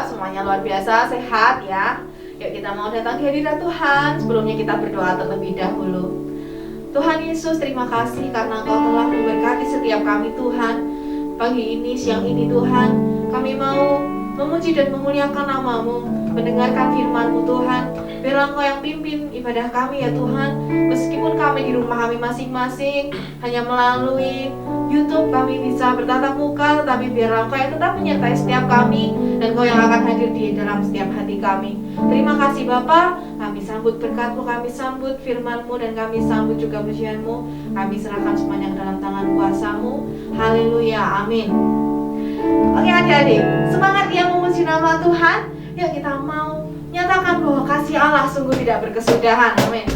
semuanya luar biasa, sehat ya. Yuk kita mau datang ke hadirat Tuhan. Sebelumnya kita berdoa terlebih dahulu. Tuhan Yesus, terima kasih karena Engkau telah memberkati setiap kami Tuhan. Pagi ini, siang ini Tuhan, kami mau memuji dan memuliakan nama-Mu, mendengarkan firman-Mu Tuhan. Biarlah Engkau yang pimpin ibadah kami ya Tuhan. Meskipun kami di rumah kami masing-masing, hanya melalui YouTube kami bisa bertatap muka, tetapi biarlah Engkau yang tetap menyertai setiap kami, dan Engkau yang akan hadir di dalam setiap hati kami. Terima kasih Bapa, kami sambut berkat-Mu, kami sambut firman-Mu, dan kami sambut juga pujian-Mu. Kami serahkan semuanya ke dalam tangan kuasa-Mu. Haleluya, amin. Oke adik-adik, semangat ya memuji nama Tuhan. Yuk kita mau nyatakan bahwa kasih Allah sungguh tidak berkesudahan. Amin.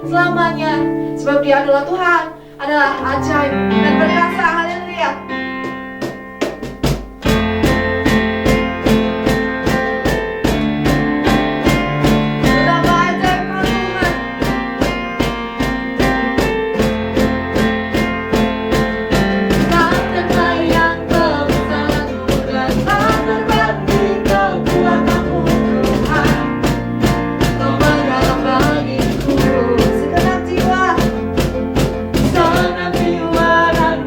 Selamanya, sebab Dia adalah Tuhan, adalah ajaib dan perkasa. Haleluya. Betapa ajaib Kau Tuhan. Tak terbayang kebesaran-Mu dan tak terbanding kekuatan-Mu Tuhan. Kau mendalam bagiku. Segenap jiwa dan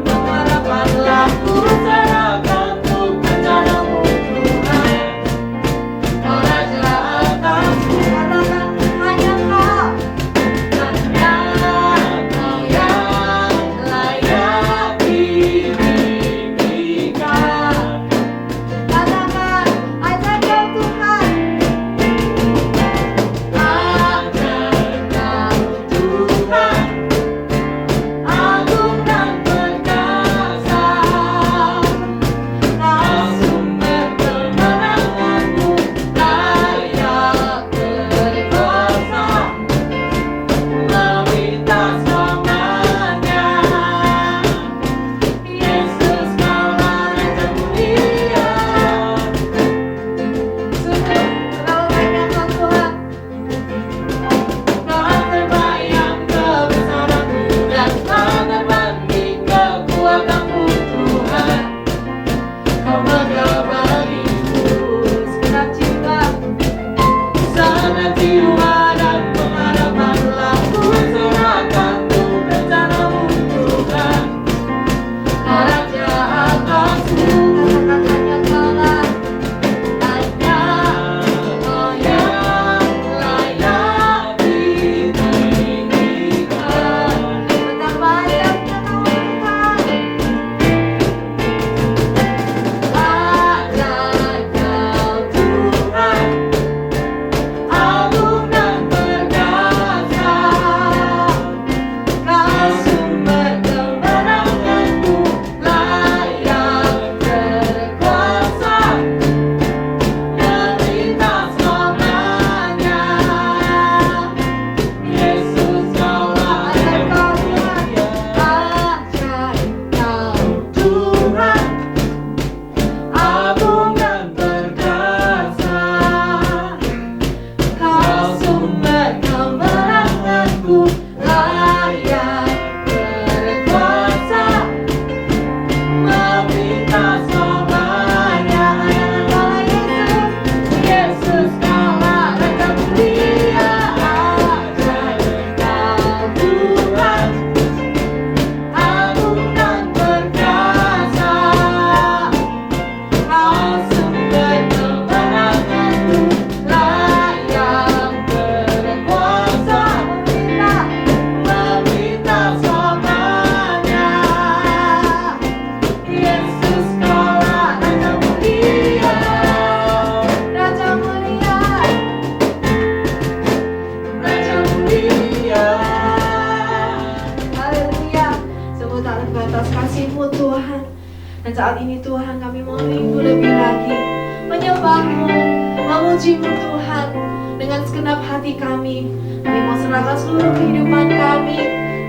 memuji-Mu Tuhan. Dengan segenap hati kami mau serahkan seluruh kehidupan kami,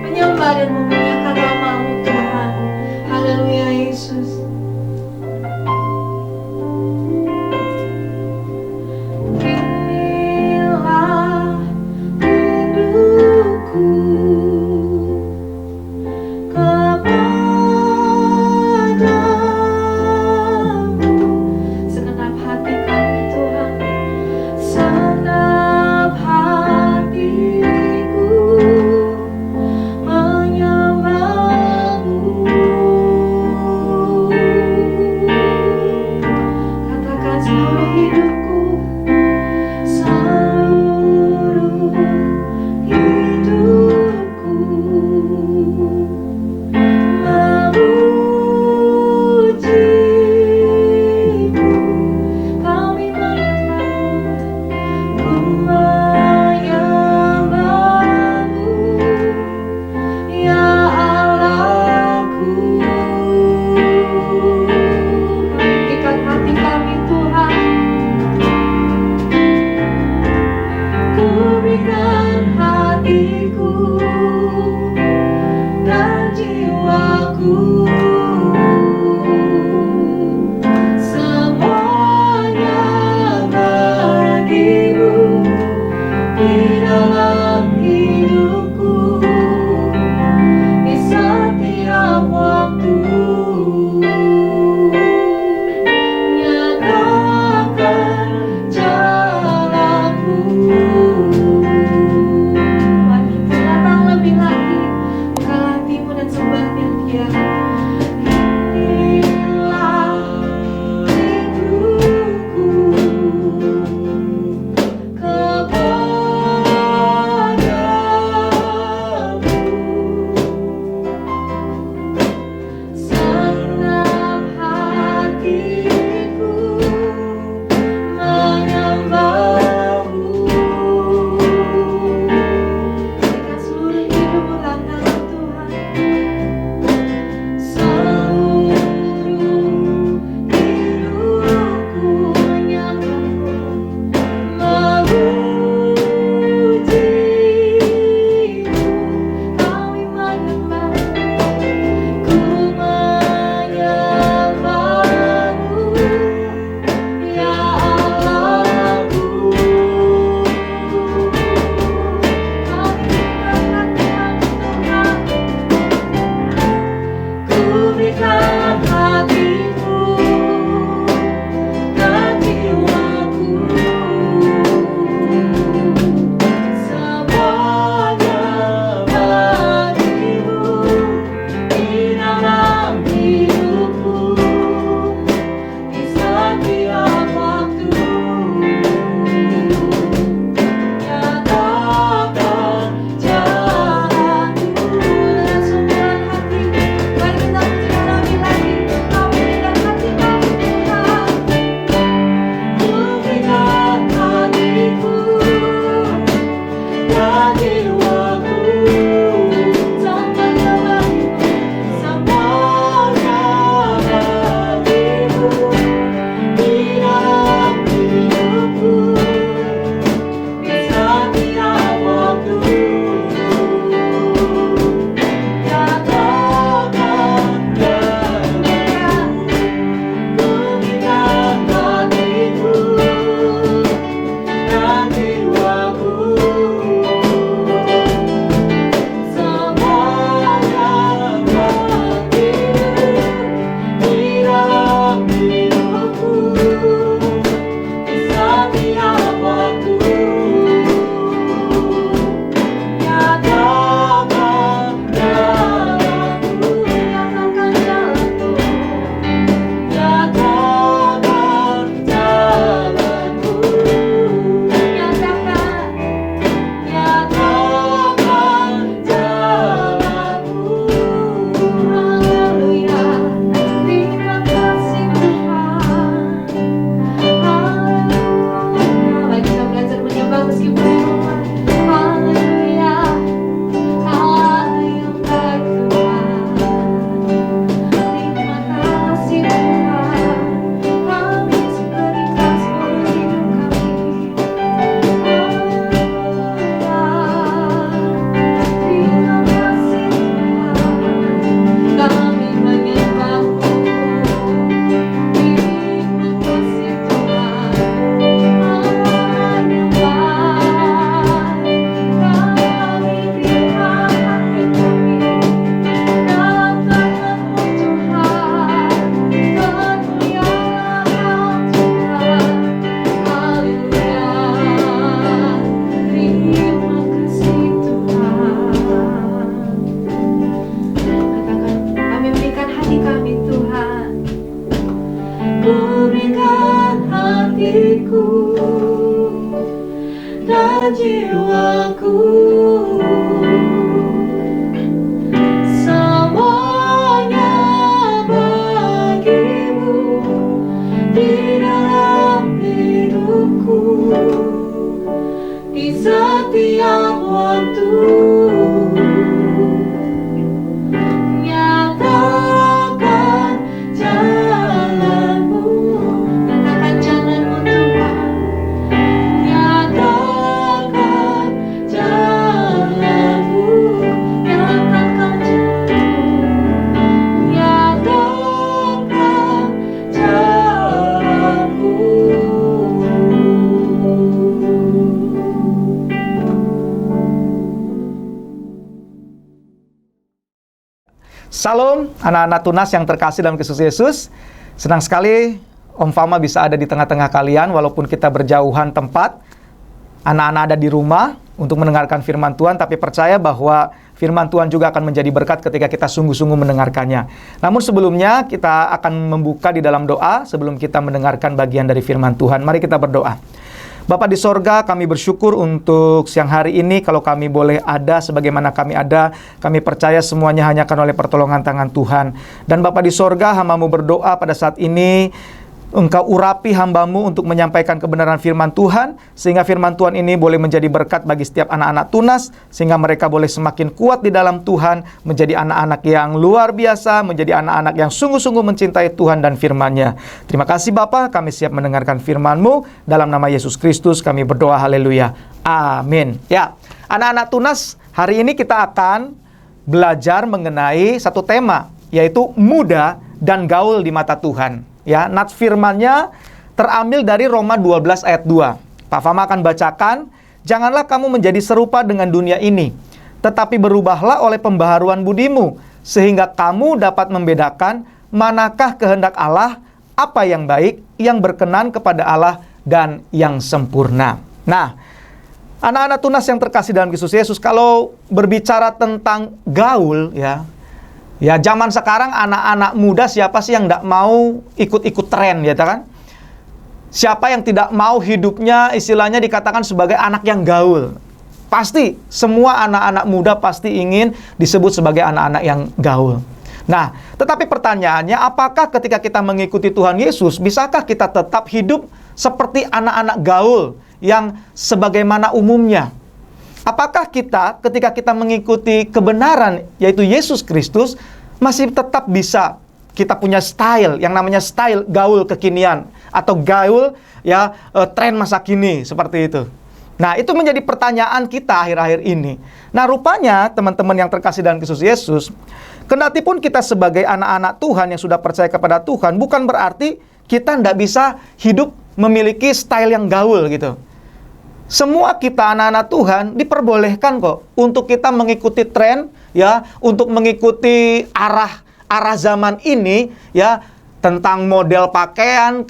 menyembah dan memuliakan nama-Mu Tuhan. Haleluya Yesus. Inilah rinduku kepadamu. Segenap hati kami Tuhan, segenap hatiku menyembah-Mu. hatiku dan jiwaku, semuanya bagimu di dalam hidupku, di setiap waktu. Nyatakan jalanmu, nyatakan jalanmu Tuhan. Nyatakan jalanmu, nyatakan jalanmu, nyatakan jalanmu. Salam anak-anak Tunas yang terkasih dalam Kristus Yesus. Senang sekali Om Fama bisa ada di tengah-tengah kalian walaupun kita berjauhan tempat. Anak-anak ada di rumah untuk mendengarkan firman Tuhan, tapi percaya bahwa firman Tuhan juga akan menjadi berkat ketika kita sungguh-sungguh mendengarkannya. Namun sebelumnya kita akan membuka di dalam doa sebelum kita mendengarkan bagian dari firman Tuhan. Mari kita berdoa. Bapa di sorga, kami bersyukur untuk siang hari ini. Kalau kami boleh ada sebagaimana kami ada, kami percaya semuanya hanya akan oleh pertolongan tangan Tuhan. Dan Bapa di sorga, hamba-Mu berdoa pada saat ini, Engkau urapi hamba-Mu untuk menyampaikan kebenaran firman Tuhan, sehingga firman Tuhan ini boleh menjadi berkat bagi setiap anak-anak Tunas, sehingga mereka boleh semakin kuat di dalam Tuhan, menjadi anak-anak yang luar biasa, menjadi anak-anak yang sungguh-sungguh mencintai Tuhan dan firman-Nya. Terima kasih Bapa, kami siap mendengarkan firman-Mu. Dalam nama Yesus Kristus kami berdoa, haleluya. Amin. Ya, anak-anak Tunas, hari ini kita akan belajar mengenai satu tema, yaitu muda dan gaul di mata Tuhan. Ya, nats firman-Nya terambil dari Roma 12 ayat 2. Pak Fama akan bacakan, "Janganlah kamu menjadi serupa dengan dunia ini, tetapi berubahlah oleh pembaharuan budimu, sehingga kamu dapat membedakan manakah kehendak Allah, apa yang baik, yang berkenan kepada Allah, dan yang sempurna." Nah, anak-anak Tunas yang terkasih dalam Kristus Yesus, kalau berbicara tentang gaul, ya zaman sekarang anak-anak muda siapa sih yang tidak mau ikut-ikut tren, ya kan? Siapa yang tidak mau hidupnya istilahnya dikatakan sebagai anak yang gaul? Pasti semua anak-anak muda pasti ingin disebut sebagai anak-anak yang gaul. Nah, tetapi pertanyaannya, apakah ketika kita mengikuti Tuhan Yesus, bisakah kita tetap hidup seperti anak-anak gaul yang sebagaimana umumnya? Apakah kita ketika kita mengikuti kebenaran yaitu Yesus Kristus masih tetap bisa kita punya style yang namanya style gaul kekinian atau gaul tren masa kini seperti itu? Nah, itu menjadi pertanyaan kita akhir-akhir ini. Nah, rupanya teman-teman yang terkasih dalam Kristus Yesus, kendati pun kita sebagai anak-anak Tuhan yang sudah percaya kepada Tuhan, bukan berarti kita tidak bisa hidup memiliki style yang gaul gitu. Semua kita anak-anak Tuhan diperbolehkan kok untuk kita mengikuti tren, ya, untuk mengikuti arah zaman ini, ya, tentang model pakaian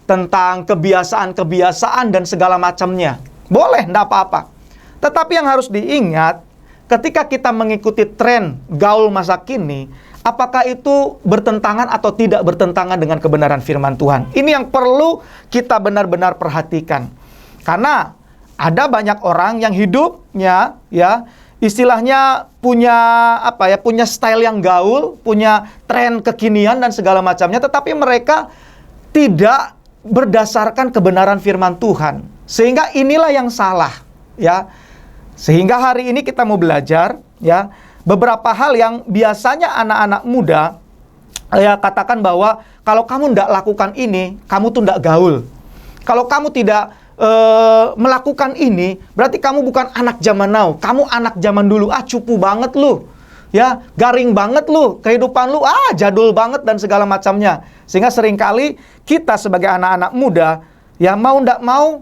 tentang kebiasaan-kebiasaan dan segala macamnya. Boleh, enggak apa-apa. Tetapi yang harus diingat, ketika kita mengikuti tren gaul masa kini, apakah itu bertentangan atau tidak bertentangan dengan kebenaran firman Tuhan? Ini yang perlu kita benar-benar perhatikan. Karena ada banyak orang yang hidupnya istilahnya punya style yang gaul, punya tren kekinian dan segala macamnya, tetapi mereka tidak berdasarkan kebenaran firman Tuhan. Sehingga inilah yang salah, ya. Sehingga hari ini kita mau belajar, ya, beberapa hal yang biasanya anak-anak muda katakan bahwa kalau kamu tidak lakukan ini, kamu tuh tidak gaul. Kalau kamu tidak melakukan ini, berarti kamu bukan anak zaman now, kamu anak zaman dulu. Cupu banget lu, ya, garing banget lu, kehidupan lu jadul banget dan segala macamnya. Sehingga seringkali kita sebagai anak-anak muda, ya, mau ndak mau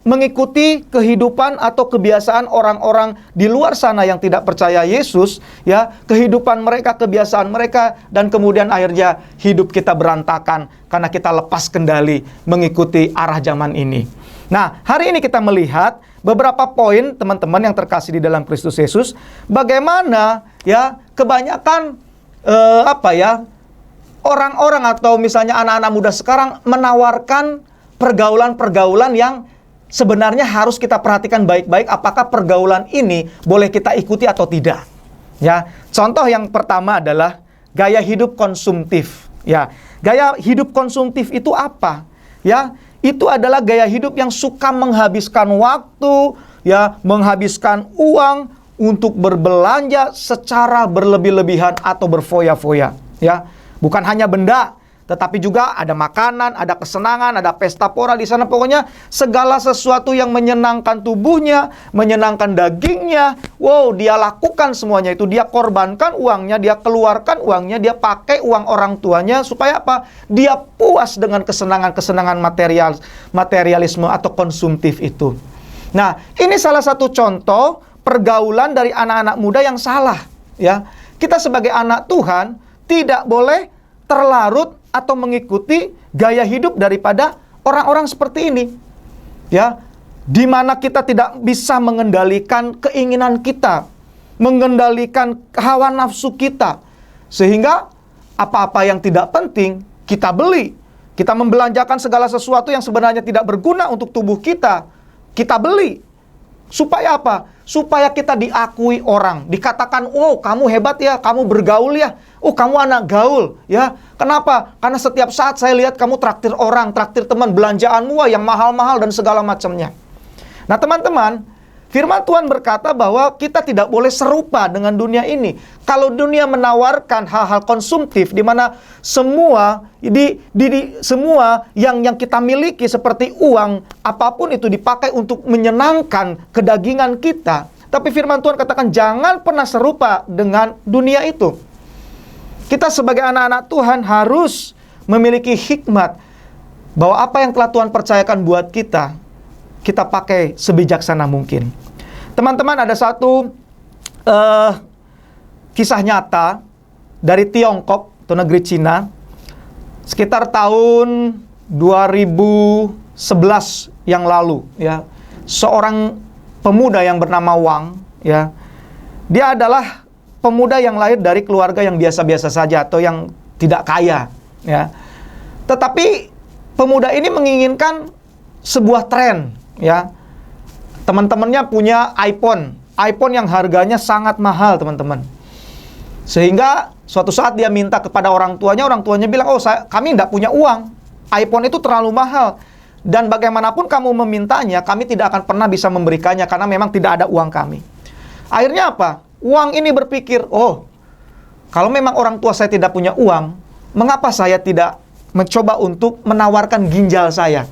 mengikuti kehidupan atau kebiasaan orang-orang di luar sana yang tidak percaya Yesus, ya, kehidupan mereka, kebiasaan mereka, dan kemudian akhirnya hidup kita berantakan karena kita lepas kendali mengikuti arah zaman ini. Nah, hari ini kita melihat beberapa poin teman-teman yang terkasih di dalam Kristus Yesus, bagaimana ya kebanyakan orang-orang atau misalnya anak-anak muda sekarang menawarkan pergaulan-pergaulan yang sebenarnya harus kita perhatikan baik-baik apakah pergaulan ini boleh kita ikuti atau tidak. Ya, contoh yang pertama adalah gaya hidup konsumtif. Ya, gaya hidup konsumtif itu apa? Ya, itu adalah gaya hidup yang suka menghabiskan waktu, ya, menghabiskan uang untuk berbelanja secara berlebih-lebihan atau berfoya-foya. Ya, bukan hanya benda, tetapi juga ada makanan, ada kesenangan, ada pesta pora di sana. Pokoknya segala sesuatu yang menyenangkan tubuhnya, menyenangkan dagingnya. Wow, dia lakukan semuanya itu. Dia korbankan uangnya, dia keluarkan uangnya, dia pakai uang orang tuanya. Supaya apa? Dia puas dengan kesenangan-kesenangan materialisme atau konsumtif itu. Nah, ini salah satu contoh pergaulan dari anak-anak muda yang salah. Ya, kita sebagai anak Tuhan tidak boleh terlarut atau mengikuti gaya hidup daripada orang-orang seperti ini. Ya, di mana kita tidak bisa mengendalikan keinginan kita, mengendalikan hawa nafsu kita. Sehingga apa-apa yang tidak penting kita beli. Kita membelanjakan segala sesuatu yang sebenarnya tidak berguna untuk tubuh kita. Kita beli. Supaya apa? Supaya kita diakui orang. Dikatakan, oh kamu hebat ya, kamu bergaul ya. Oh kamu anak gaul ya. Kenapa? Karena setiap saat saya lihat kamu traktir orang, traktir teman, belanjaanmu yang mahal-mahal dan segala macamnya. Nah teman-teman, firman Tuhan berkata bahwa kita tidak boleh serupa dengan dunia ini. Kalau dunia menawarkan hal-hal konsumtif di mana semua semua yang kita miliki seperti uang, apapun itu dipakai untuk menyenangkan kedagingan kita. Tapi firman Tuhan katakan jangan pernah serupa dengan dunia itu. Kita sebagai anak-anak Tuhan harus memiliki hikmat bahwa apa yang telah Tuhan percayakan buat kita, kita pakai sebijaksana mungkin. Teman-teman, ada satu kisah nyata dari Tiongkok atau negeri Cina sekitar tahun 2011 yang lalu. Ya, seorang pemuda yang bernama Wang, ya, dia adalah pemuda yang lahir dari keluarga yang biasa-biasa saja atau yang tidak kaya, ya. Tetapi pemuda ini menginginkan sebuah tren, ya. Teman-temannya punya iPhone yang harganya sangat mahal, teman-teman. Sehingga suatu saat dia minta kepada orang tuanya bilang, "Oh, kami tidak punya uang. iPhone itu terlalu mahal. Dan bagaimanapun kamu memintanya, kami tidak akan pernah bisa memberikannya karena memang tidak ada uang kami." Akhirnya apa? Uang ini berpikir, oh, kalau memang orang tua saya tidak punya uang, mengapa saya tidak mencoba untuk menawarkan ginjal saya?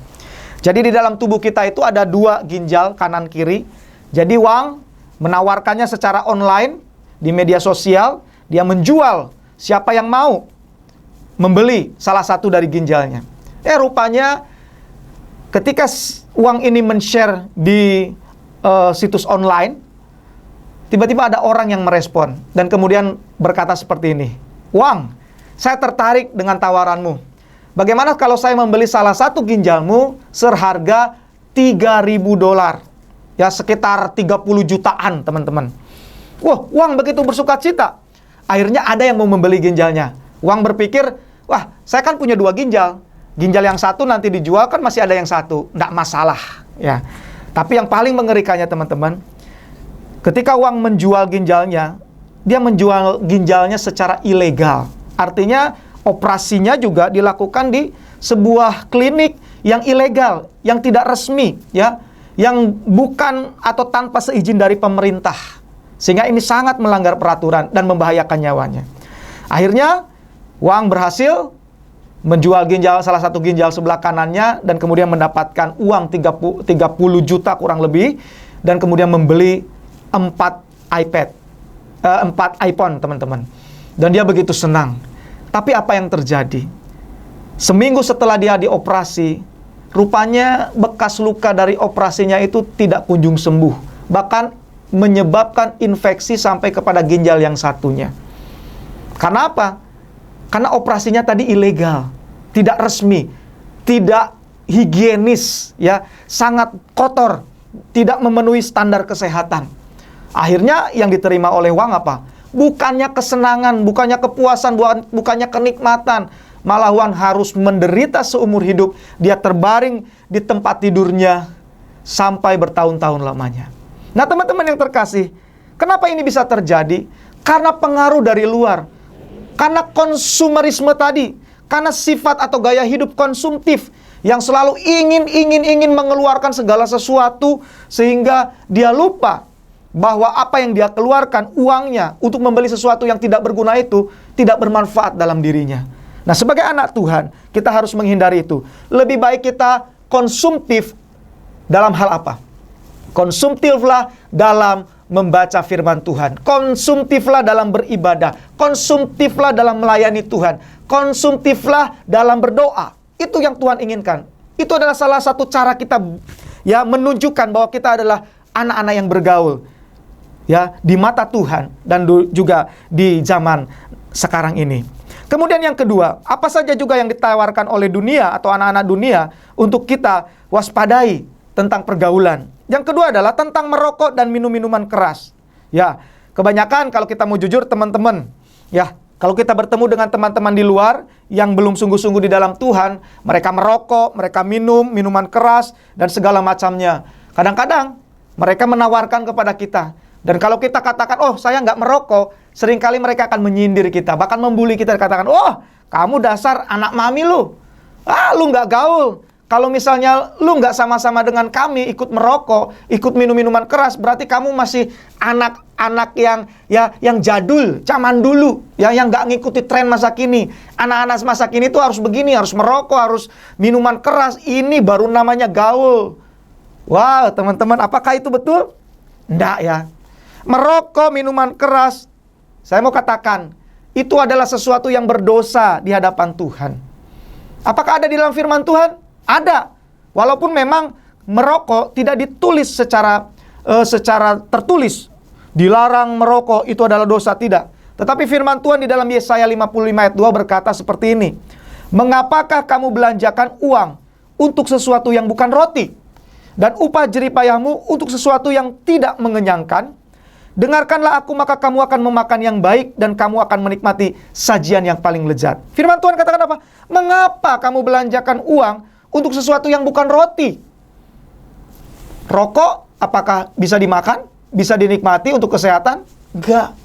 Jadi di dalam tubuh kita itu ada 2 ginjal kanan kiri. Jadi Wang menawarkannya secara online di media sosial. Dia menjual siapa yang mau membeli salah satu dari ginjalnya. Rupanya ketika Wang ini men-share di situs online, tiba-tiba ada orang yang merespon dan kemudian berkata seperti ini, "Wang, saya tertarik dengan tawaranmu. Bagaimana kalau saya membeli salah satu ginjalmu seharga $3.000? Ya, sekitar 30 jutaan, teman-teman." Wah, Wang begitu bersukacita. Akhirnya ada yang mau membeli ginjalnya. Wang berpikir, wah, saya kan punya 2 ginjal. Ginjal yang satu nanti dijual kan masih ada yang satu. Nggak masalah. Ya. Tapi yang paling mengerikannya, teman-teman, ketika Wang menjual ginjalnya, dia menjual ginjalnya secara ilegal. Artinya operasinya juga dilakukan di sebuah klinik yang ilegal, yang tidak resmi, ya, yang bukan atau tanpa seizin dari pemerintah. Sehingga ini sangat melanggar peraturan dan membahayakan nyawanya. Akhirnya Wang berhasil menjual salah satu ginjal sebelah kanannya dan kemudian mendapatkan uang 30 juta kurang lebih dan kemudian membeli 4 iPhone, teman-teman. Dan dia begitu senang. Tapi apa yang terjadi? Seminggu setelah dia dioperasi, rupanya bekas luka dari operasinya itu tidak kunjung sembuh. Bahkan menyebabkan infeksi sampai kepada ginjal yang satunya. Karena apa? Karena operasinya tadi ilegal, tidak resmi, tidak higienis, ya, sangat kotor, tidak memenuhi standar kesehatan. Akhirnya yang diterima oleh Wang apa? Bukannya kesenangan, bukannya kepuasan, bukannya kenikmatan, malahan harus menderita seumur hidup. Dia terbaring di tempat tidurnya sampai bertahun-tahun lamanya. Nah, teman-teman yang terkasih, kenapa ini bisa terjadi? Karena pengaruh dari luar. Karena konsumerisme tadi. Karena sifat atau gaya hidup konsumtif yang selalu ingin mengeluarkan segala sesuatu, sehingga dia lupa bahwa apa yang dia keluarkan, uangnya untuk membeli sesuatu yang tidak berguna itu tidak bermanfaat dalam dirinya. Nah, sebagai anak Tuhan, kita harus menghindari itu. Lebih baik kita konsumtif dalam hal apa? Konsumtiflah dalam membaca firman Tuhan. Konsumtiflah dalam beribadah. Konsumtiflah dalam melayani Tuhan. Konsumtiflah dalam berdoa. Itu yang Tuhan inginkan. Itu adalah salah satu cara kita ya menunjukkan bahwa kita adalah anak-anak yang bergaul ya di mata Tuhan dan juga di zaman sekarang ini. Kemudian yang kedua, apa saja juga yang ditawarkan oleh dunia atau anak-anak dunia untuk kita waspadai tentang pergaulan. Yang kedua adalah tentang merokok dan minum-minuman keras. Ya, kebanyakan kalau kita mau jujur teman-teman, ya, kalau kita bertemu dengan teman-teman di luar yang belum sungguh-sungguh di dalam Tuhan, mereka merokok, mereka minum minuman keras dan segala macamnya. Kadang-kadang mereka menawarkan kepada kita. Dan kalau kita katakan, oh saya nggak merokok, seringkali mereka akan menyindir kita, bahkan membuli kita, katakan, oh kamu dasar anak mami lu. Lu nggak gaul. Kalau misalnya lu nggak sama-sama dengan kami ikut merokok, ikut minum minuman keras, berarti kamu masih anak-anak yang jadul, zaman dulu, yang nggak ngikuti tren masa kini. Anak-anak masa kini tuh harus begini, harus merokok, harus minuman keras. Ini baru namanya gaul. Wow, teman-teman, apakah itu betul? Enggak ya. Merokok, minuman keras, saya mau katakan, itu adalah sesuatu yang berdosa di hadapan Tuhan. Apakah ada di dalam firman Tuhan? Ada. Walaupun memang merokok tidak ditulis secara tertulis. Dilarang merokok, itu adalah dosa, tidak. Tetapi firman Tuhan di dalam Yesaya 55 ayat 2 berkata seperti ini. Mengapakah kamu belanjakan uang untuk sesuatu yang bukan roti? Dan upah jeripayahmu untuk sesuatu yang tidak mengenyangkan? Dengarkanlah aku, maka kamu akan memakan yang baik dan kamu akan menikmati sajian yang paling lezat. Firman Tuhan katakan apa? Mengapa kamu belanjakan uang untuk sesuatu yang bukan roti? Rokok apakah bisa dimakan? Bisa dinikmati untuk kesehatan? Enggak.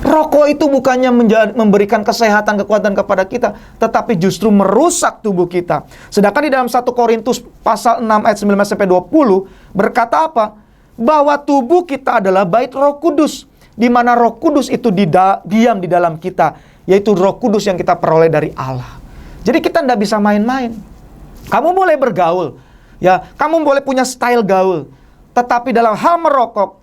Rokok itu bukannya memberikan kesehatan, kekuatan kepada kita, tetapi justru merusak tubuh kita. Sedangkan di dalam 1 Korintus pasal 6 ayat 19-20 berkata apa? Bahwa tubuh kita adalah bait Roh Kudus, di mana Roh Kudus itu diam di dalam kita, yaitu Roh Kudus yang kita peroleh dari Allah. Jadi kita tidak bisa main-main. Kamu boleh bergaul, ya, kamu boleh punya style gaul, tetapi dalam hal merokok,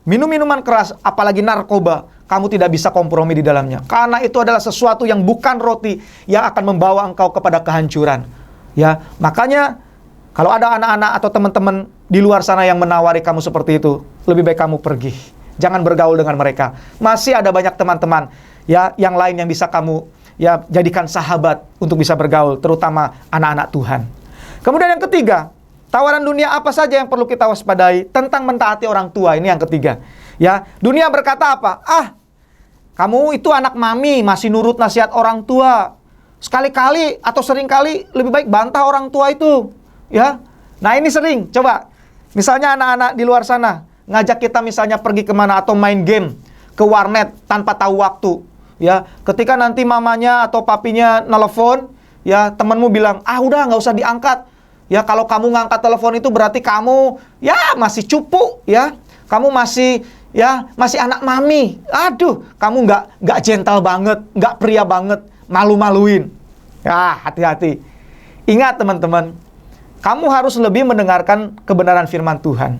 minum minuman keras, apalagi narkoba, kamu tidak bisa kompromi di dalamnya. Karena itu adalah sesuatu yang bukan roti yang akan membawa engkau kepada kehancuran. Ya, makanya kalau ada anak-anak atau teman-teman di luar sana yang menawari kamu seperti itu, lebih baik kamu pergi. Jangan bergaul dengan mereka. Masih ada banyak teman-teman ya yang lain yang bisa kamu ya jadikan sahabat untuk bisa bergaul, terutama anak-anak Tuhan. Kemudian yang ketiga, tawaran dunia apa saja yang perlu kita waspadai tentang mentaati orang tua. Ini yang ketiga. Ya, dunia berkata apa? Kamu itu anak mami, masih nurut nasihat orang tua. Sekali-kali atau seringkali lebih baik bantah orang tua itu. Ya. Nah, ini sering. Coba, misalnya anak-anak di luar sana ngajak kita misalnya pergi kemana atau main game ke warnet tanpa tahu waktu. Ya, ketika nanti mamanya atau papinya nelpon, ya temanmu bilang, udah nggak usah diangkat. Ya, kalau kamu ngangkat telepon itu berarti kamu ya masih cupu, ya. Kamu masih anak mami. Aduh, kamu nggak gentle banget, nggak pria banget, malu-maluin. Ya, hati-hati. Ingat teman-teman, kamu harus lebih mendengarkan kebenaran firman Tuhan.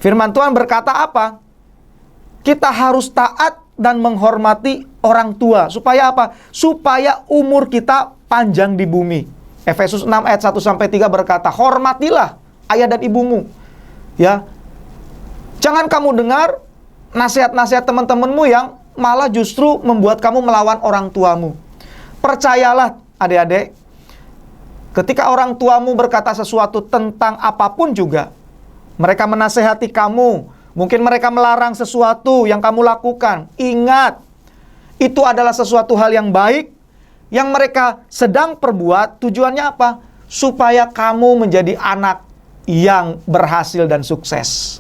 Firman Tuhan berkata apa? Kita harus taat dan menghormati orang tua. Supaya apa? Supaya umur kita panjang di bumi. Efesus 6 ayat 1-3 berkata, hormatilah ayah dan ibumu. Ya. Jangan kamu dengar nasihat-nasihat teman-temanmu yang malah justru membuat kamu melawan orang tuamu. Percayalah adik-adik, ketika orang tuamu berkata sesuatu tentang apapun juga, mereka menasehati kamu Mungkin mereka melarang sesuatu yang kamu lakukan. Ingat, itu adalah sesuatu hal yang baik yang mereka sedang perbuat. Tujuannya apa? Supaya kamu menjadi anak yang berhasil dan sukses.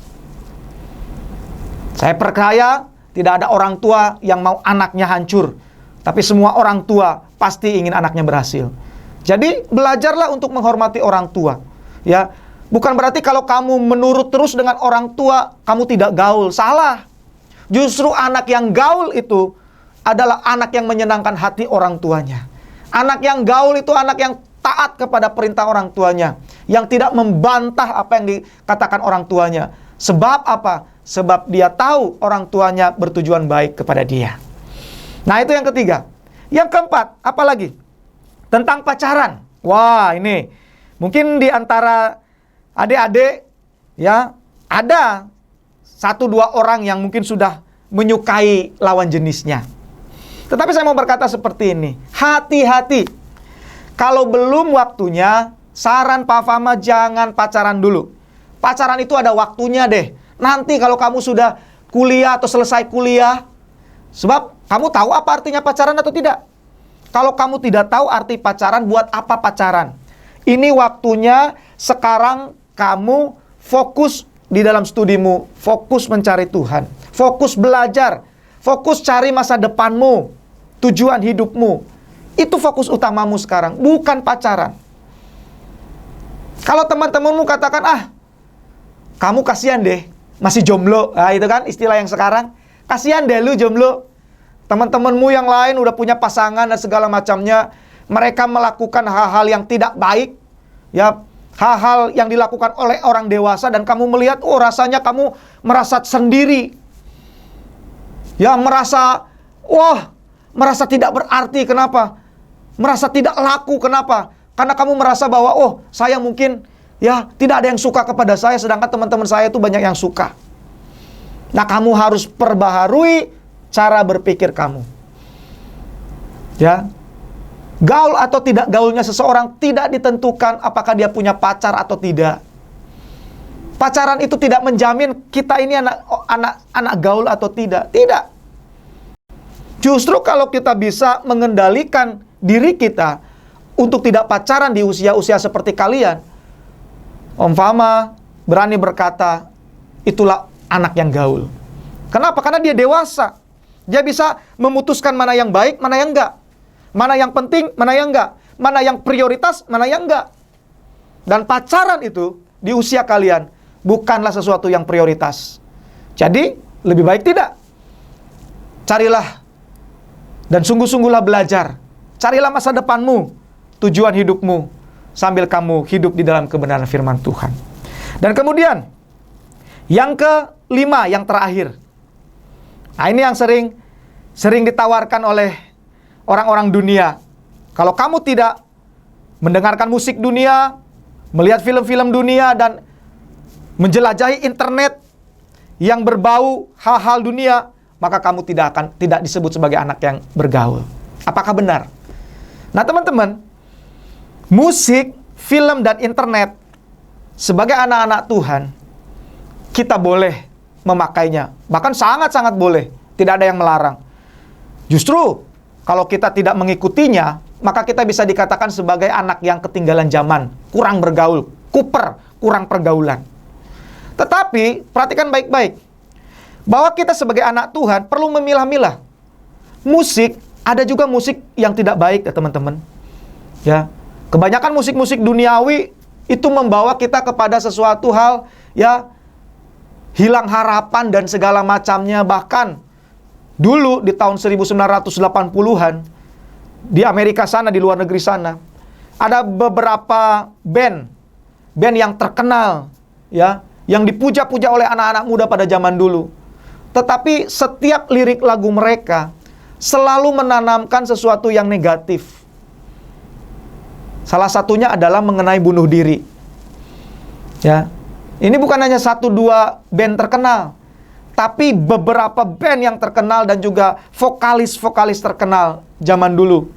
Saya percaya tidak ada orang tua yang mau anaknya hancur. Tapi semua orang tua pasti ingin anaknya berhasil. Jadi belajarlah untuk menghormati orang tua. Ya, bukan berarti kalau kamu menurut terus dengan orang tua, kamu tidak gaul. Salah. Justru anak yang gaul itu adalah anak yang menyenangkan hati orang tuanya. Anak yang gaul itu anak yang taat kepada perintah orang tuanya. Yang tidak membantah apa yang dikatakan orang tuanya. Sebab apa? Sebab dia tahu orang tuanya bertujuan baik kepada dia. Nah, itu yang ketiga. Yang keempat, apa lagi? Tentang pacaran. Wah, ini mungkin di antara adik-adik ya, ada 1-2 orang yang mungkin sudah menyukai lawan jenisnya. Tetapi saya mau berkata seperti ini, hati-hati. Kalau belum waktunya, saran Pak Fama jangan pacaran dulu. Pacaran itu ada waktunya deh. Nanti kalau kamu sudah kuliah atau selesai kuliah, sebab kamu tahu apa artinya pacaran atau tidak? Kalau kamu tidak tahu arti pacaran, buat apa pacaran? Ini waktunya sekarang kamu fokus di dalam studimu, fokus mencari Tuhan, fokus belajar, fokus cari masa depanmu, tujuan hidupmu. Itu fokus utamamu sekarang, bukan pacaran. Kalau teman-temanmu katakan, kamu kasihan deh, masih jomblo. Nah, itu kan istilah yang sekarang. Kasihan deh lu jomblo. Teman-temanmu yang lain udah punya pasangan dan segala macamnya. Mereka melakukan hal-hal yang tidak baik. Ya, hal-hal yang dilakukan oleh orang dewasa. Dan kamu melihat, rasanya kamu merasa sendiri. Ya, merasa tidak berarti. Kenapa? Merasa tidak laku. Kenapa? Karena kamu merasa bahwa, saya mungkin ya tidak ada yang suka kepada saya, sedangkan teman-teman saya itu banyak yang suka. Nah, kamu harus perbaharui cara berpikir kamu. Ya. Gaul atau tidak gaulnya seseorang tidak ditentukan apakah dia punya pacar atau tidak. Pacaran itu tidak menjamin kita ini anak gaul atau tidak. Tidak. Justru kalau kita bisa mengendalikan diri kita untuk tidak pacaran di usia-usia seperti kalian, Om Fama berani berkata, itulah anak yang gaul. Kenapa? Karena dia dewasa. Dia bisa memutuskan mana yang baik, mana yang enggak. Mana yang penting, mana yang enggak. Mana yang prioritas, mana yang enggak. Dan pacaran itu di usia kalian bukanlah sesuatu yang prioritas. Jadi, lebih baik tidak. Carilah dan sungguh-sungguhlah belajar. Carilah masa depanmu, tujuan hidupmu, sambil kamu hidup di dalam kebenaran firman Tuhan. Dan kemudian, yang kelima, yang terakhir. Nah, ini yang sering ditawarkan oleh orang-orang dunia. Kalau kamu tidak mendengarkan musik dunia, melihat film-film dunia, dan menjelajahi internet yang berbau hal-hal dunia, maka kamu tidak disebut sebagai anak yang bergaul. Apakah benar? Nah, teman-teman, musik, film, dan internet sebagai anak-anak Tuhan, kita boleh memakainya. Bahkan sangat-sangat boleh. Tidak ada yang melarang. Justru, kalau kita tidak mengikutinya, maka kita bisa dikatakan sebagai anak yang ketinggalan zaman. Kurang bergaul, kurang pergaulan. Tetapi, perhatikan baik-baik. Bahwa kita sebagai anak Tuhan perlu memilah-milah. Musik, ada juga musik yang tidak baik ya teman-teman. Ya, kebanyakan musik-musik duniawi itu membawa kita kepada sesuatu hal ya hilang harapan dan segala macamnya. Bahkan dulu di tahun 1980-an di Amerika sana, di luar negeri sana, ada beberapa band yang terkenal ya, yang dipuja-puja oleh anak-anak muda pada zaman dulu. Tetapi setiap lirik lagu mereka selalu menanamkan sesuatu yang negatif. Salah satunya adalah mengenai bunuh diri. Ya. Ini bukan hanya 1-2 band terkenal, tapi beberapa band yang terkenal dan juga vokalis-vokalis terkenal zaman dulu.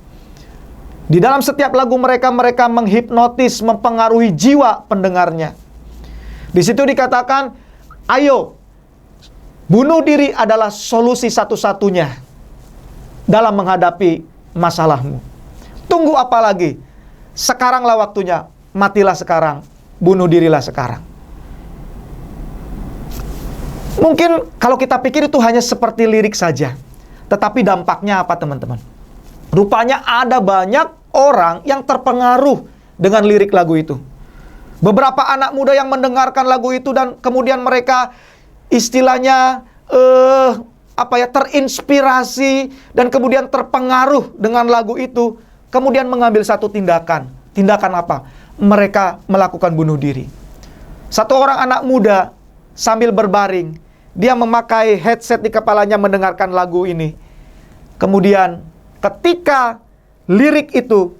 Di dalam setiap lagu mereka menghipnotis, mempengaruhi jiwa pendengarnya. Di situ dikatakan, ayo Bunuh diri adalah solusi satu-satunya dalam menghadapi masalahmu. Tunggu apa lagi? Sekaranglah waktunya. Matilah sekarang. Bunuh dirilah sekarang. Mungkin kalau kita pikir itu hanya seperti lirik saja. Tetapi dampaknya apa, teman-teman? Rupanya ada banyak orang yang terpengaruh dengan lirik lagu itu. Beberapa anak muda yang mendengarkan lagu itu dan kemudian mereka istilahnya terinspirasi dan kemudian terpengaruh dengan lagu itu, kemudian mengambil satu tindakan. Tindakan apa? Mereka melakukan bunuh diri. Satu orang anak muda sambil berbaring, dia memakai headset di kepalanya mendengarkan lagu ini. Kemudian ketika lirik itu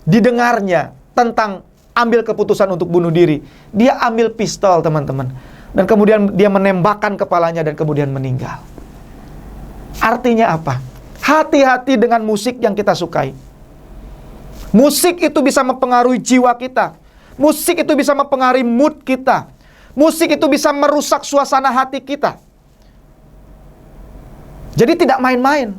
didengarnya tentang ambil keputusan untuk bunuh diri, dia ambil pistol, teman-teman. Dan kemudian dia menembakkan kepalanya dan kemudian meninggal. Artinya apa? Hati-hati dengan musik yang kita sukai. Musik itu bisa mempengaruhi jiwa kita. Musik itu bisa mempengaruhi mood kita. Musik itu bisa merusak suasana hati kita. Jadi tidak main-main.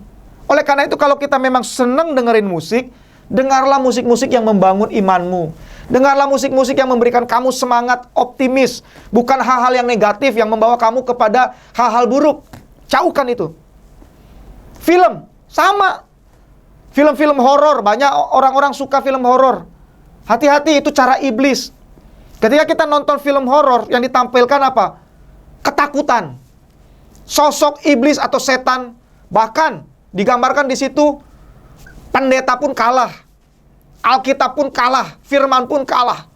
Oleh karena itu kalau kita memang senang dengerin musik, dengarlah musik-musik yang membangun imanmu. Dengarlah musik-musik yang memberikan kamu semangat, optimis. Bukan hal-hal yang negatif yang membawa kamu kepada hal-hal buruk. Jauhkan itu. Film, sama. Film-film horor, banyak orang-orang suka film horor. Hati-hati, itu cara iblis. Ketika kita nonton film horor, yang ditampilkan apa? Ketakutan. Sosok iblis atau setan, bahkan digambarkan di situ, pendeta pun kalah. Alkitab pun kalah, firman pun kalah.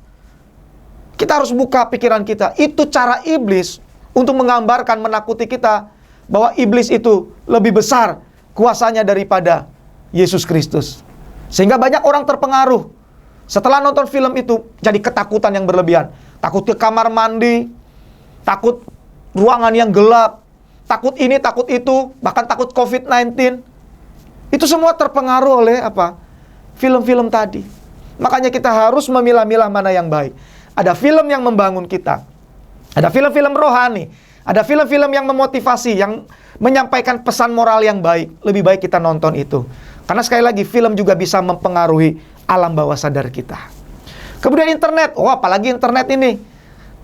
Kita harus buka pikiran kita. Itu cara iblis untuk menggambarkan, menakuti kita bahwa iblis itu lebih besar kuasanya daripada Yesus Kristus. Sehingga banyak orang terpengaruh. Setelah nonton film itu, jadi ketakutan yang berlebihan. Takut ke kamar mandi, takut ruangan yang gelap, takut ini, takut itu, bahkan takut COVID-19. Itu semua terpengaruh oleh apa? Film-film tadi. Makanya kita harus memilah-milah mana yang baik. Ada film yang membangun kita. Ada film-film rohani. Ada film-film yang memotivasi, yang menyampaikan pesan moral yang baik. Lebih baik kita nonton itu. Karena sekali lagi, film juga bisa mempengaruhi alam bawah sadar kita. Kemudian internet. Oh, apalagi internet ini.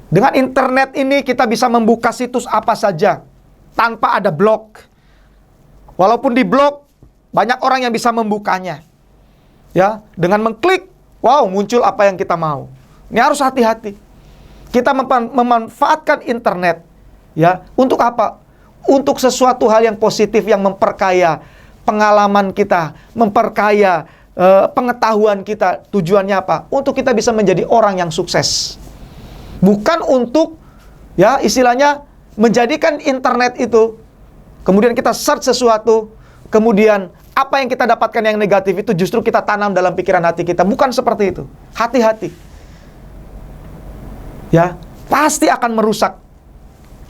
Dengan internet ini kita bisa membuka situs apa saja tanpa ada blog. Walaupun di blog, banyak orang yang bisa membukanya. Ya, dengan mengklik, wow, muncul apa yang kita mau. Ini harus hati-hati. Kita memanfaatkan internet, ya, untuk apa? Untuk sesuatu hal yang positif yang memperkaya pengalaman kita, memperkaya pengetahuan kita. Tujuannya apa? Untuk kita bisa menjadi orang yang sukses. Bukan untuk, ya, istilahnya menjadikan internet itu, kemudian kita search sesuatu, kemudian apa yang kita dapatkan yang negatif itu justru kita tanam dalam pikiran hati kita. Bukan seperti itu. Hati-hati. Ya, pasti akan merusak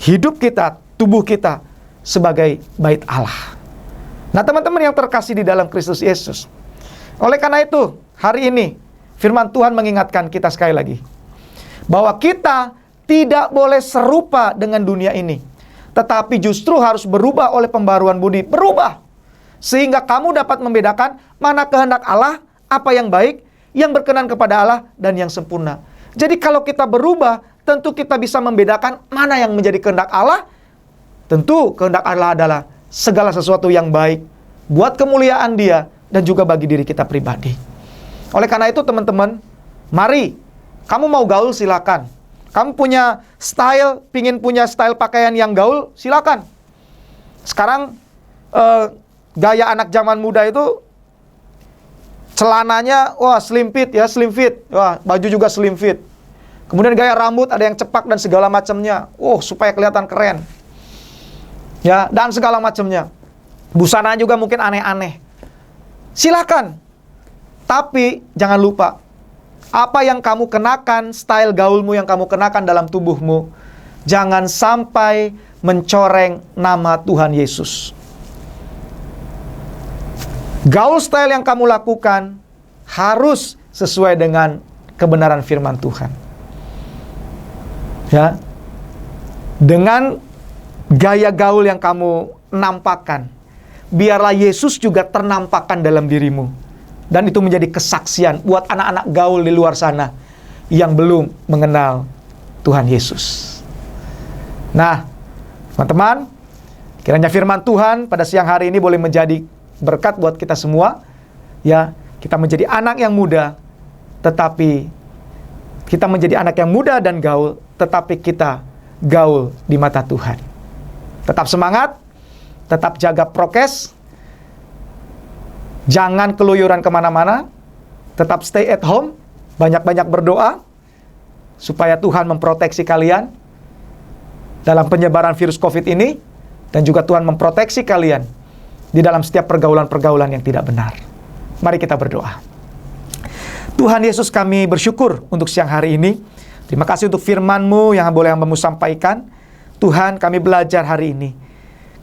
hidup kita, tubuh kita sebagai bait Allah. Nah, teman-teman yang terkasih di dalam Kristus Yesus. Oleh karena itu, hari ini firman Tuhan mengingatkan kita sekali lagi bahwa kita tidak boleh serupa dengan dunia ini, tetapi justru harus berubah oleh pembaruan budi. Berubah. Sehingga kamu dapat membedakan mana kehendak Allah, apa yang baik, yang berkenan kepada Allah, dan yang sempurna. Jadi kalau kita berubah, tentu kita bisa membedakan mana yang menjadi kehendak Allah. Tentu kehendak Allah adalah segala sesuatu yang baik, buat kemuliaan Dia, dan juga bagi diri kita pribadi. Oleh karena itu teman-teman, mari, kamu mau gaul silakan. Kamu punya style, pingin punya style pakaian yang gaul, silakan. Sekarang, gaya anak zaman muda itu celananya, wah, slim fit ya, slim fit. Wah, baju juga slim fit. Kemudian gaya rambut ada yang cepak dan segala macamnya. Supaya kelihatan keren. Ya, dan segala macamnya. Busana juga mungkin aneh-aneh. Silakan. Tapi jangan lupa, apa yang kamu kenakan, style gaulmu yang kamu kenakan dalam tubuhmu, jangan sampai mencoreng nama Tuhan Yesus. Gaul style yang kamu lakukan harus sesuai dengan kebenaran firman Tuhan. Ya. Dengan gaya gaul yang kamu nampakkan, biarlah Yesus juga ternampakkan dalam dirimu. Dan itu menjadi kesaksian buat anak-anak gaul di luar sana yang belum mengenal Tuhan Yesus. Nah, teman-teman, kiranya firman Tuhan pada siang hari ini boleh menjadi berkat buat kita semua. Ya, kita menjadi anak yang muda, tetapi kita menjadi anak yang muda dan gaul, tetapi kita gaul di mata Tuhan. Tetap semangat, tetap jaga prokes, jangan keluyuran kemana-mana, tetap stay at home, banyak-banyak berdoa, supaya Tuhan memproteksi kalian dalam penyebaran virus COVID ini, dan juga Tuhan memproteksi kalian di dalam setiap pergaulan-pergaulan yang tidak benar. Mari kita berdoa. Tuhan Yesus, kami bersyukur untuk siang hari ini. Terima kasih untuk firman-Mu yang boleh hamba-Mu sampaikan. Tuhan, kami belajar hari ini.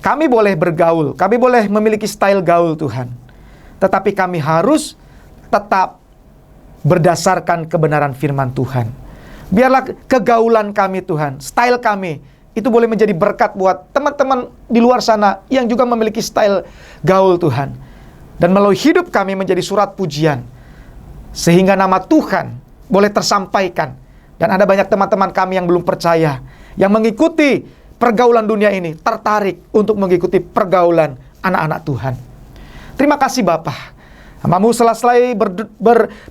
Kami boleh bergaul, kami boleh memiliki style gaul Tuhan. Tetapi kami harus tetap berdasarkan kebenaran firman Tuhan. Biarlah kegaulan kami Tuhan, style kami, itu boleh menjadi berkat buat teman-teman di luar sana yang juga memiliki style gaul Tuhan. Dan melalui hidup kami menjadi surat pujian, sehingga nama Tuhan boleh tersampaikan. Dan ada banyak teman-teman kami yang belum percaya, yang mengikuti pergaulan dunia ini, tertarik untuk mengikuti pergaulan anak-anak Tuhan. Terima kasih Bapa. Hamba-Mu selesai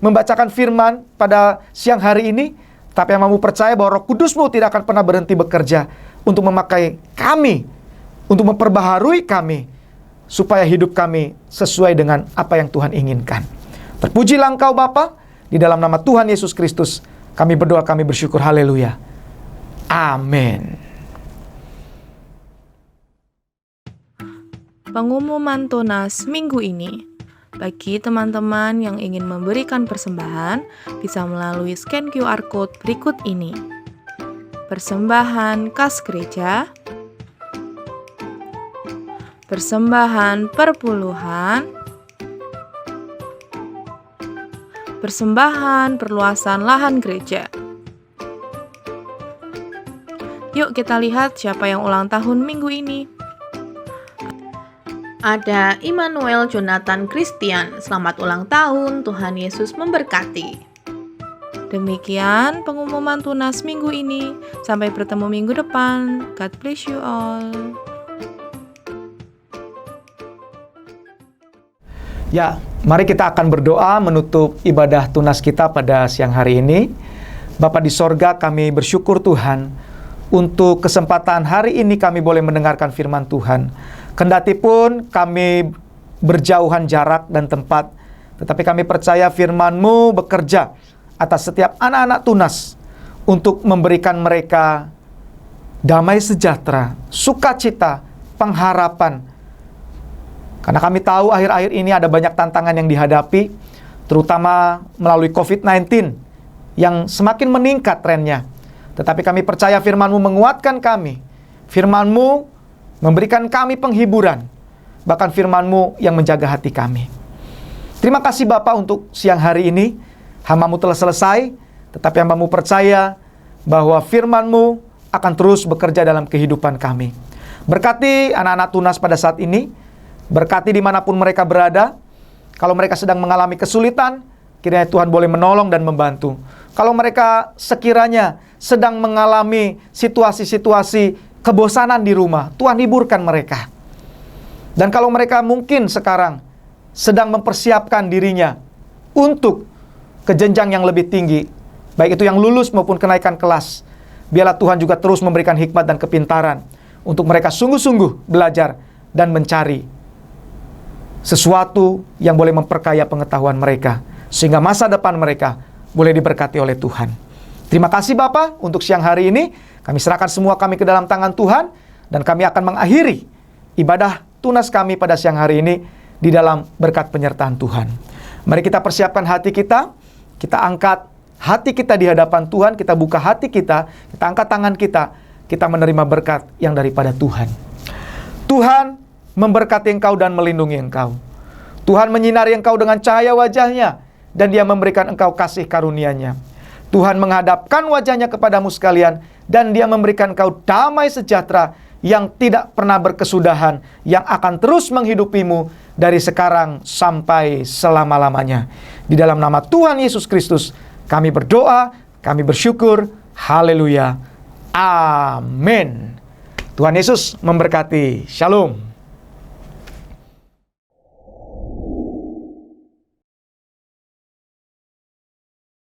membacakan firman pada siang hari ini, tapi hamba-Mu percaya bahwa Roh Kudus-Mu tidak akan pernah berhenti bekerja untuk memakai kami, untuk memperbaharui kami, supaya hidup kami sesuai dengan apa yang Tuhan inginkan. Terpujilah Engkau Bapa, di dalam nama Tuhan Yesus Kristus kami berdoa, kami bersyukur. Haleluya. Amin. Pengumuman tunas minggu ini. Bagi teman-teman yang ingin memberikan persembahan, bisa melalui scan QR Code berikut ini. Persembahan kas gereja, persembahan perpuluhan, persembahan perluasan lahan gereja. Yuk kita lihat siapa yang ulang tahun minggu ini. Ada Immanuel Jonathan Christian, selamat ulang tahun, Tuhan Yesus memberkati. Demikian pengumuman tunas minggu ini. Sampai bertemu minggu depan. God bless you all. Ya, mari kita akan berdoa menutup ibadah tunas kita pada siang hari ini. Bapa di sorga, kami bersyukur Tuhan untuk kesempatan hari ini kami boleh mendengarkan firman Tuhan. Kendati pun kami berjauhan jarak dan tempat, tetapi kami percaya firman-Mu bekerja atas setiap anak-anak tunas untuk memberikan mereka damai sejahtera, sukacita, pengharapan. Karena kami tahu akhir-akhir ini ada banyak tantangan yang dihadapi, terutama melalui COVID-19 yang semakin meningkat trennya. Tetapi kami percaya firman-Mu menguatkan kami. Firman-Mu memberikan kami penghiburan, bahkan firman-Mu yang menjaga hati kami. Terima kasih Bapa untuk siang hari ini. Hamba-Mu telah selesai, tetapi hamba-Mu percaya bahwa firman-Mu akan terus bekerja dalam kehidupan kami. Berkati anak-anak tunas pada saat ini, berkati dimanapun mereka berada. Kalau mereka sedang mengalami kesulitan, kiranya Tuhan boleh menolong dan membantu. Kalau mereka sekiranya sedang mengalami situasi-situasi kebosanan di rumah, Tuhan hiburkan mereka. Dan kalau mereka mungkin sekarang sedang mempersiapkan dirinya untuk ke jenjang yang lebih tinggi, baik itu yang lulus maupun kenaikan kelas, biarlah Tuhan juga terus memberikan hikmat dan kepintaran untuk mereka sungguh-sungguh belajar dan mencari sesuatu yang boleh memperkaya pengetahuan mereka, sehingga masa depan mereka boleh diberkati oleh Tuhan. Terima kasih Bapa untuk siang hari ini. Kami serahkan semua kami ke dalam tangan Tuhan, dan kami akan mengakhiri ibadah tunas kami pada siang hari ini di dalam berkat penyertaan Tuhan. Mari kita persiapkan hati kita angkat hati kita di hadapan Tuhan, kita buka hati kita angkat tangan kita menerima berkat yang daripada Tuhan. Tuhan memberkati engkau dan melindungi engkau. Tuhan menyinari engkau dengan cahaya wajahnya, dan Dia memberikan engkau kasih karunia-Nya. Tuhan menghadapkan wajahnya kepadamu sekalian, dan Dia memberikan engkau damai sejahtera yang tidak pernah berkesudahan, yang akan terus menghidupimu dari sekarang sampai selama-lamanya. Di dalam nama Tuhan Yesus Kristus, kami berdoa, kami bersyukur. Haleluya. Amin. Tuhan Yesus memberkati. Shalom.